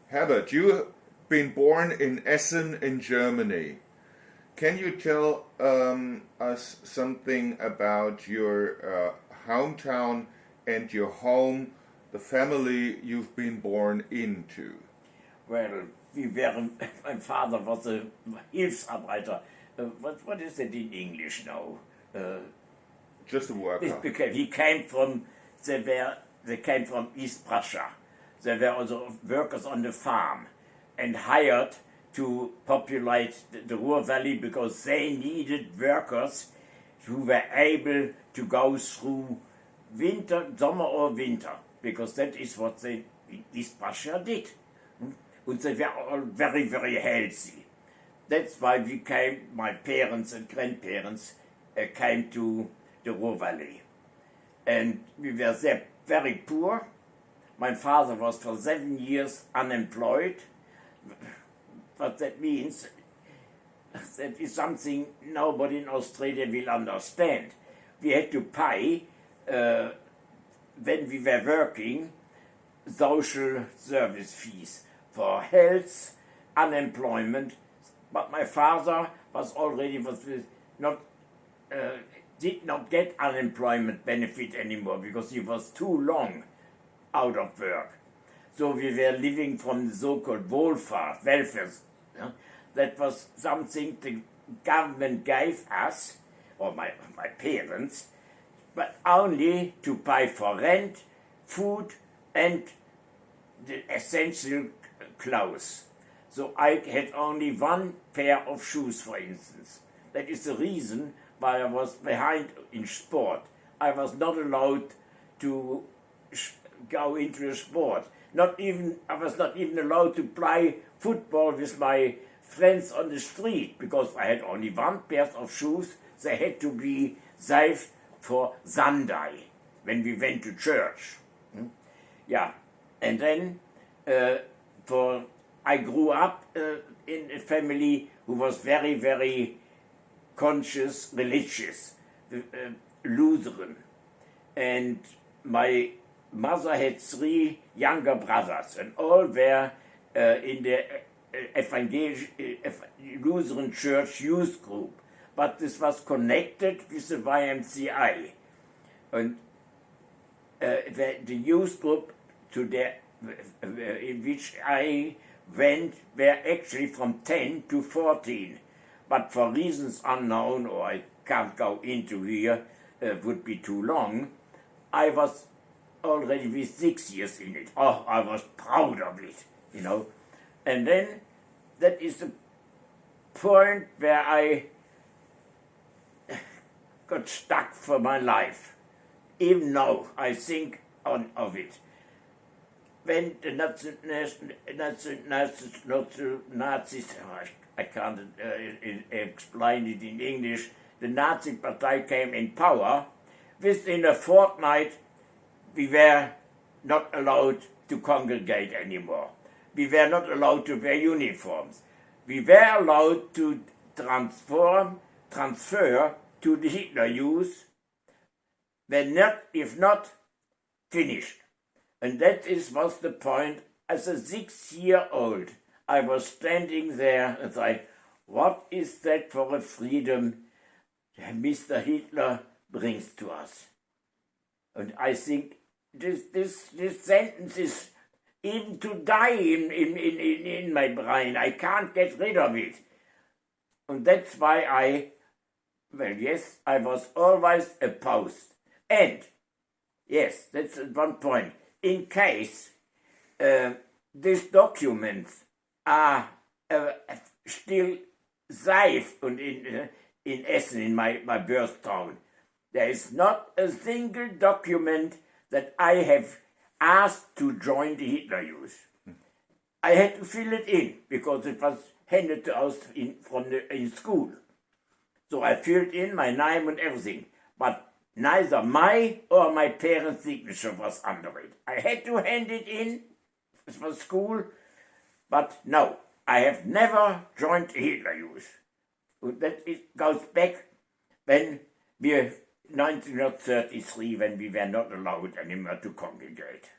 Herbert, you've been born in Essen in Germany. Can you tell us something about your hometown and your home, the family you've been born into? Well, my father was a Hilfsarbeiter. What is it in English now? Just a worker. He came from, they came from East Prussia. They were also workers on the farm and hired to populate the Ruhr Valley because they needed workers who were able to go through winter, summer or winter, because that is what they in East Prussia did. And they were all very, very healthy. That's why my parents and grandparents came to the Ruhr Valley. And we were there very poor. My father was for 7 years unemployed. But that means that is something nobody in Australia will understand. We had to pay, when we were working, social service fees for health, unemployment. But my father did not get unemployment benefit anymore because he was too long out of work. So we were living from the so-called welfare. Yeah? That was something the government gave us, or my parents, but only to pay for rent, food, and the essential clothes. So I had only one pair of shoes, for instance. That is the reason why I was behind in sport. I was not allowed to go into a sport. I was not even allowed to play football with my friends on the street because I had only one pair of shoes. They had to be saved for Sunday when we went to church. Yeah, and then I grew up in a family who was very, very conscious, religious, Lutheran, and my mother had 3 younger brothers, and all were in the Lutheran Church youth group. But this was connected with the YMCA. And the youth group in which I went were actually from 10 to 14. But for reasons unknown, or I can't go into here, would be too long, I was already with 6 years in it. Oh, I was proud of it, you know. And then that is the point where I got stuck for my life. Even now, I think of it. When the Nazis, I can't explain it in English, the Nazi Party came in power, within a fortnight we were not allowed to congregate anymore. We were not allowed to wear uniforms. We were allowed to transfer to the Hitler Youth, if not, finished. And that was the point. As a 6-year-old, I was standing there and I, what is that for a freedom Mr. Hitler brings to us? And I think this sentence is even to die in my brain. I can't get rid of it. And that's why I was always opposed. And, yes, that's one point. In case these documents are still safe and in Essen, in my birth town, there is not a single document that I have asked to join the Hitler Youth. I had to fill it in because it was handed to us in school. So I filled in my name and everything, but neither my or my parents' signature was under it. I had to hand it in for school, but no, I have never joined the Hitler Youth. That goes back when 1933, when we were not allowed anymore to congregate.